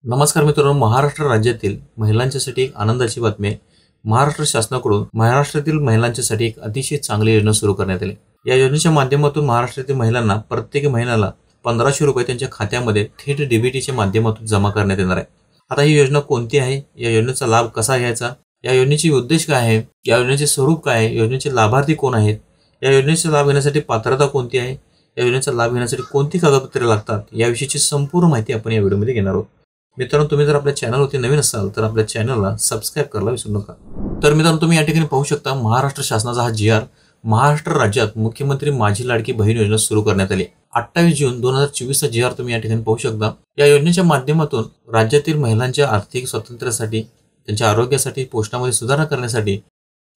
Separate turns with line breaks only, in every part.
नमस्कार मित्रांनो, महाराष्ट्र राज्यातील महिलांच्यासाठी एक आनंदाची बातमी आहे। महाराष्ट्र शासनाकडून महाराष्ट्रातील महिलांच्यासाठी एक अतिशय चांगली योजना सुरू करण्यात आली। या योजनेच्या माध्यमातून महाराष्ट्रातील महिलांना प्रत्येक महिन्याला 1500 रुपये त्यांच्या खात्यामध्ये थेट डीबीटीच्या माध्यमातून जमा करण्यात येणार आहे। आता ही योजना कोणती आहे, या योजनेचा लाभ कसा घ्यायचा, या योजनेची उद्देश काय आहे, या योजनेचे स्वरूप काय आहे, योजनेचे लाभार्थी कोण आहेत, या योजनेचा लाभ घेण्यासाठी पात्रता कोणती आहे, या योजनेचा लाभ घेण्यासाठी कोणती कागदपत्रे लागतात, याविषयीची संपूर्ण माहिती आपण या व्हिडिओमध्ये घेणार आहोत। मित्रांनो, तुम्ही जर आपल्या चॅनलवरती नवीन असाल तर आपल्या चॅनलला सबस्क्राइब करायला विसरू नका। तर मित्रांनो, तुम्ही या ठिकाणी पाहू शकता महाराष्ट्र शासनाचा हा जी आर महाराष्ट्र राज्यात मुख्यमंत्री माझी लाडकी बहीण योजना सुरू करण्यात आली। 28 जून 2024 चा जी आर तुम्ही या ठिकाणी पाहू शकता। या योजनेच्या माध्यमातून राज्यातील महिलांच्या आर्थिक स्वातंत्र्यासाठी, त्यांच्या आरोग्यासाठी, पोषणामध्ये सुधारणा करण्यासाठी,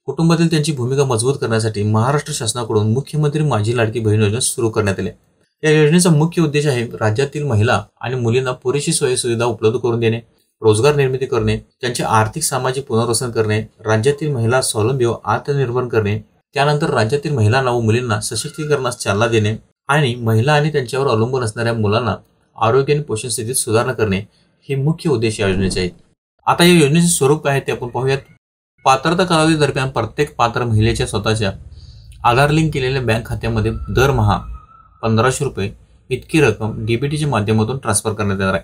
कुटुंबातील त्यांची भूमिका मजबूत करण्यासाठी महाराष्ट्र शासनाकडून मुख्यमंत्री माझी लाडकी बहीण योजना सुरू करण्यात आली। या योजनेचा मुख्य उद्देश आहे राज्यातील महिला आणि मुलींना पुरेशी सोयी सुविधा उपलब्ध करून देणे, रोजगार निर्मिती करणे, त्यांचे आर्थिक सामाजिक पुनर्वसन करणे, राज्यातील महिला स्वावलंबी व आत्मनिर्भर करणे, त्यानंतर राज्यातील महिलांना व मुलींना सशक्तीकरणास चालना देणे आणि महिला आणि त्यांच्यावर अवलंबून असणाऱ्या मुलांना आरोग्य आणि पोषण स्थितीत सुधारणा करणे हे मुख्य उद्देश या योजनेचे आहेत। आता या योजनेचे स्वरूप काय आहे ते आपण पाहूयात। पात्रता कालावधी दरम्यान प्रत्येक पात्र महिलेच्या स्वतःच्या आधार लिंक केलेल्या बँक खात्यामध्ये दरमहा 1500 रुपये इतकी रक्कम डीबीटीच्या माध्यमातून ट्रान्सफर करण्यात येणार आहे।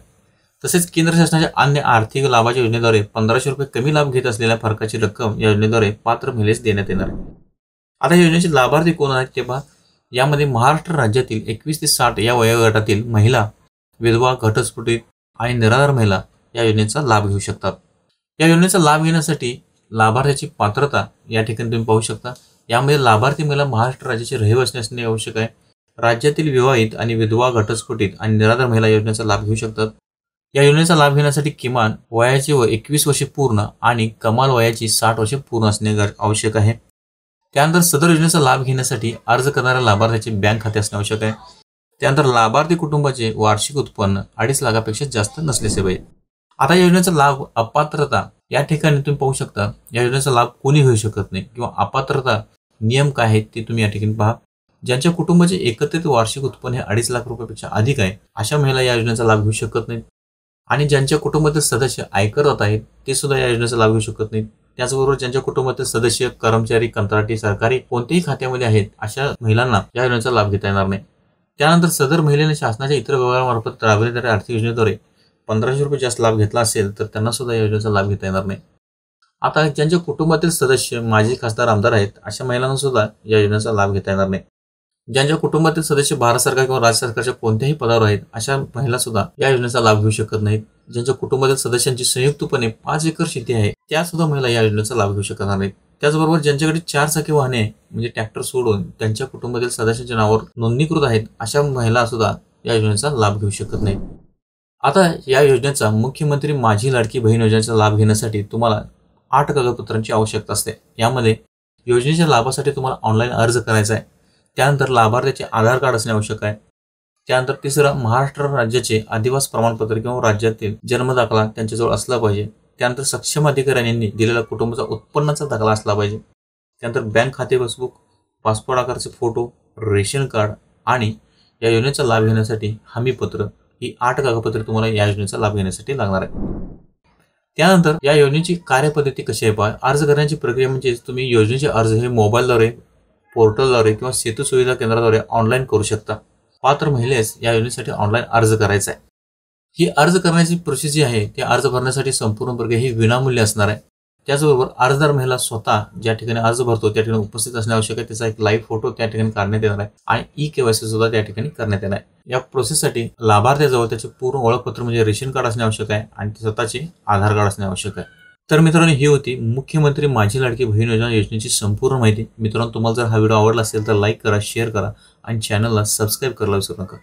तसेच केंद्र शासनाच्या अन्य आर्थिक लाभाच्या योजनेद्वारे 1500 रुपये कमी लाभ घेत असलेल्या फरकाची रक्कम या योजनेद्वारे पात्र महिलेस देण्यात येणार आहे। आता योजनेचे लाभार्थी कोण आहेत ते पहा। यामध्ये महाराष्ट्र राज्यातील 21 ते 60 या वयोगटातील महिला, विधवा, घटस्फोटित आणि निराधार महिला या योजनेचा लाभ घेऊ शकतात। या योजनेचा लाभ घेण्यासाठी लाभार्थ्याची पात्रता या ठिकाणी तुम्ही पाहू शकता। यामध्ये लाभार्थी महिला महाराष्ट्र राज्याचे रहिवासी असणे आवश्यक आहे। राज्यातील विवाहित आणि विधवा, घटस्फोटित आणि निराधार महिला योजनेचा लाभ घेऊ शकतात। या योजनेचा लाभ घेण्यासाठी किमान वयाची व 21 वर्षे पूर्ण आणि कमाल वयाची 60 वर्षे पूर्ण असणे आवश्यक आहे। त्यानंतर सदर योजनेचा लाभ घेण्यासाठी अर्ज करणाऱ्या लाभार्थ्याचे बँक खाते असणे आवश्यक आहे। त्यानंतर लाभार्थी कुटुंबाचे वार्षिक उत्पन्न 2.5 लाखापेक्षा जास्त नसलेसे पाहिजे। आता या योजनेचा लाभ अपात्रता या ठिकाणी तुम्ही पाहू शकता। या योजनेचा लाभ कोणी घेऊ शकत नाही किंवा अपात्रता नियम काय आहेत ते तुम्ही या ठिकाणी पहा। ज्यांच्या कुटुंबाचे एकत्रित वार्षिक उत्पन्न हे 2.5 लाख रुपयापेक्षा अधिक आहे अशा महिला या योजनेचा लाभ घेऊ शकत नाहीत आणि ज्यांच्या कुटुंबातील सदस्य आयकरदाता आहेत ते सुद्धा या योजनेचा लाभ घेऊ शकत नाहीत। त्याचबरोबर ज्यांच्या कुटुंबातील सदस्य कर्मचारी, कंत्राटी, सरकारी कोणत्याही खात्यामध्ये आहेत अशा महिलांना या योजनेचा लाभ घेता येणार नाही। त्यानंतर सदर महिलेने शासनाच्या इतर व्यवहारामार्फत राबविण्यात आर्थिक योजनेद्वारे 1500 रुपये जास्त लाभ घेतला असेल तर त्यांना सुद्धा या योजनेचा लाभ घेता येणार नाही। आता ज्यांच्या कुटुंबातील सदस्य माजी खासदार, आमदार आहेत अशा महिलांना सुद्धा या योजनेचा लाभ घेता येणार नाही। ज्यांच्या कुटुंबातील सदस्य भारत सरकार किंवा राज्य सरकारच्या कोणत्याही पदावर आहेत अशा महिला सुद्धा या योजनेचा लाभ घेऊ शकत नाहीत। ज्यांच्या कुटुंबातील सदस्यांची संयुक्तपणे 5 एकर शेती आहे त्या सुद्धा महिला या योजनेचा लाभ घेऊ शकणार नाहीत। त्याचबरोबर ज्यांच्याकडे 4 चाकी वाहने म्हणजे ट्रॅक्टर सोडून त्यांच्या कुटुंबातील सदस्यांच्या नावावर नोंदणीकृत आहेत अशा महिला सुद्धा या योजनेचा लाभ घेऊ शकत नाहीत। आता या योजनेचा मुख्यमंत्री माझी लाडकी बहीण योजनेचा लाभ घेण्यासाठी तुम्हाला 8 कागदपत्रांची आवश्यकता असते। यामध्ये योजनेच्या लाभासाठी तुम्हाला ऑनलाईन अर्ज करायचा आहे। त्यानंतर लाभार्थ्याचे आधार कार्ड असणे आवश्यक आहे। त्यानंतर तिसरं, महाराष्ट्र राज्याचे अधिवास प्रमाणपत्र किंवा राज्यातील जन्मदाखला त्यांच्याजवळ असला पाहिजे। त्यानंतर सक्षम अधिकाऱ्यांनी दिलेला कुटुंबाचा उत्पन्नाचा दाखला असला पाहिजे। त्यानंतर बँक खाते पासबुक, पासपोर्ट आकारचे फोटो, रेशन कार्ड आणि या योजनेचा लाभ घेण्यासाठी हमीपत्र ही 8 कागदपत्रे तुम्हाला या योजनेचा लाभ घेण्यासाठी लागणार आहे। त्यानंतर या योजनेची कार्यपद्धती कशी आहे पहा। अर्ज करण्याची प्रक्रिया म्हणजे तुम्ही योजनेचे अर्ज हे मोबाईलद्वारे, पोर्टलद्वारे किंवा सेतू सुविधा केंद्राद्वारे ऑनलाईन करू शकता। पात्र महिलेस या योजनेसाठी ऑनलाईन अर्ज करायचा आहे। ही अर्ज करण्याची प्रोसेस जी आहे ते अर्ज भरण्यासाठी संपूर्ण प्रक्रिया ही विनामूल्य असणार आहे। त्याचबरोबर अर्जदार महिला स्वतः ज्या ठिकाणी अर्ज भरतो त्या ठिकाणी उपस्थित असणे आवश्यक आहे। त्याचा एक लाईव्ह फोटो त्या ठिकाणी काढण्यात येणार आहे आणि ई-केवायसी सुद्धा त्या ठिकाणी करण्यात येणार आहे। या प्रोसेससाठी लाभार्थ्याजवळ त्याचे पूर्ण ओळखपत्र म्हणजे रेशन कार्ड असणे आवश्यक आहे आणि स्वतःचे आधार कार्ड असणे आवश्यक आहे। तर मित्रांनो, ही होती मुख्यमंत्री माझी लाडकी बहीण योजनेची संपूर्ण माहिती। मित्रांनो, तुम्हाला जर हा व्हिडिओ आवडला असेल तर लाईक करा, शेअर करा आणि चॅनलला सबस्क्राईब करायला विसरू नका।